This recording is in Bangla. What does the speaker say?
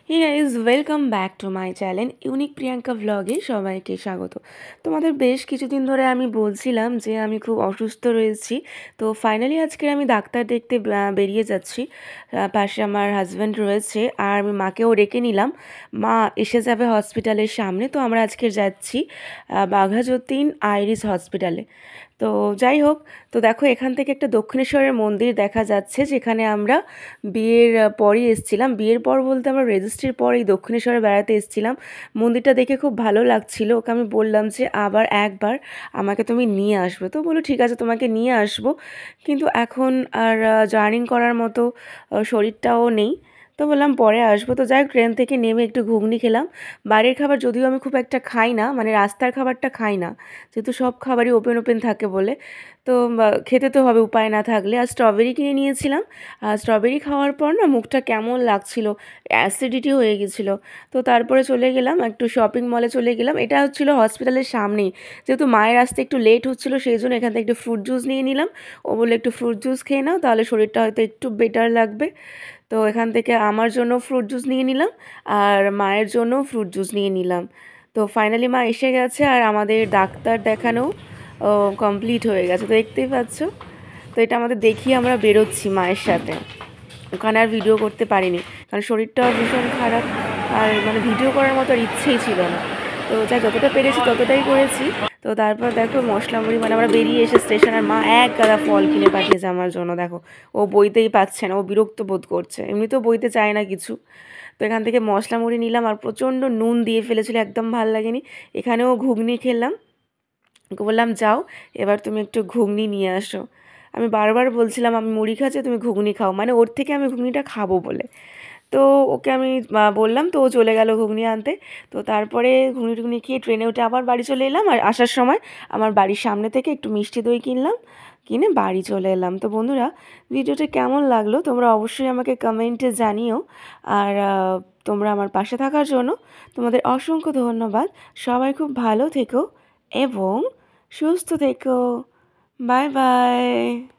Hey guys welcome back to my channel unique Priyanka ভ্লগে সবাইকে স্বাগত। তোমাদের বেশ কিছুদিন ধরে আমি বলছিলাম যে আমি খুব অসুস্থ রয়েছি। তো ফাইনালি আজকে আমি ডাক্তার দেখতে বেরিয়ে যাচ্ছি। পাশে আমার হাজব্যান্ড রয়েছে আর আমি মাকেও ডেকে নিলাম। মা এসে যাবে হসপিটালের সামনে, তো আমরা আজকে যাচ্ছি বাঘাযতীন আইরিস হসপিটালে। তো যাই হোক, তো দেখো এখান থেকে একটা দক্ষিণেশ্বরের মন্দির দেখা যাচ্ছে, যেখানে আমরা বিয়ের পরই এসেছিলাম। বিয়ের পর বলতে আমরা রেজিস্ট্রির পর এই দক্ষিণেশ্বরে বেড়াতে এসেছিলাম। মন্দিরটা দেখে খুব ভালো লাগছিল। ওকে আমি বললাম যে আবার একবার আমাকে তুমি নিয়ে আসবে, তো বললো ঠিক আছে তোমাকে নিয়ে আসবো, কিন্তু এখন আর জার্নি করার মতো শরীরটাও নেই। তো বললাম পরে আসবো। তো যাই হোক, ট্রেন থেকে নেমে একটু ঘুগনি খেলাম। বাড়ির খাবার যদিও আমি খুব একটা খাই না, মানে রাস্তার খাবারটা খাই না, যেহেতু সব খাবারই ওপেন ওপেন থাকে বলে। তো খেতে তো হবে উপায় না থাকলে। আর স্ট্রবেরি কিনে নিয়েছিলাম। আর স্ট্রবেরি খাওয়ার পর না মুখটা কেমন লাগছিল, অ্যাসিডিটি হয়ে গেছিলো। তো তারপরে চলে গেলাম একটু শপিং মলে চলে গেলাম। এটা হচ্ছিলো হসপিটালের সামনেই। যেহেতু মায়ের আসতে একটু লেট হচ্ছিলো, সেই জন্য এখান থেকে একটু ফ্রুট জুস নিয়ে নিলাম। ও বললো একটু ফ্রুট জুস খেয়ে নাও, তাহলে শরীরটা হয়তো একটু বেটার লাগবে। তো এখান থেকে আমার জন্য ফ্রুট জুস নিয়ে নিলাম আর মায়ের জন্য ফ্রুট জুস নিয়ে নিলাম। তো ফাইনালি মা এসে গেছে আর আমাদের ডাক্তার দেখানো কমপ্লিট হয়ে গেছে, তো দেখতেই পাচ্ছ। তো এটা আমাদের দেখিয়ে আমরা বেরোচ্ছি মায়ের সাথে। ওখানে আর ভিডিও করতে পারিনি, কারণ শরীরটাও ভীষণ খারাপ, আর মানে ভিডিও করার মতো আর ইচ্ছেই ছিল না। তো যা যতটা পেরেছি ততটাই করেছি। তো তারপর দেখো মশলা মুড়ি, মানে আমরা বেরিয়ে এসে স্টেশন, আর মা এক গাদা ফল কিনে পাঠিয়েছে আমার জন্য। দেখো ও বইতেই পাচ্ছে না, ও বিরক্ত বোধ করছে, এমনিতেও বইতে চায় না কিছু। তো এখান থেকে মশলা মুড়ি নিলাম, আর প্রচণ্ড নুন দিয়ে ফেলেছিল, একদম ভাল লাগেনি। এখানেও ঘুগনি খেলাম। ওকে বললাম যাও এবার তুমি একটু ঘুগনি নিয়ে আসো। আমি বারবার বলছিলাম আমি মুড়ি খাচ্ছি তুমি ঘুগনি খাও, মানে ওর থেকে আমি ঘুগনিটা খাবো বলে। তো ওকে আমি বললাম, তো ও চলে গেল ঘুগনি আনতে। তো তারপরে ঘুগনি টুগনি খেয়ে ট্রেনে উঠে আবার বাড়ি চলে এলাম। আর আসার সময় আমার বাড়ির সামনে থেকে একটু মিষ্টি দই কিনলাম, কিনে বাড়ি চলে এলাম। তো বন্ধুরা, ভিডিওটা কেমন লাগলো তোমরা অবশ্যই আমাকে কমেন্টে জানিও। আর তোমরা আমার পাশে থাকার জন্য তোমাদের অসংখ্য ধন্যবাদ। সবাই খুব ভালো থেকো এবং সুস্থ থেকো। Bye bye.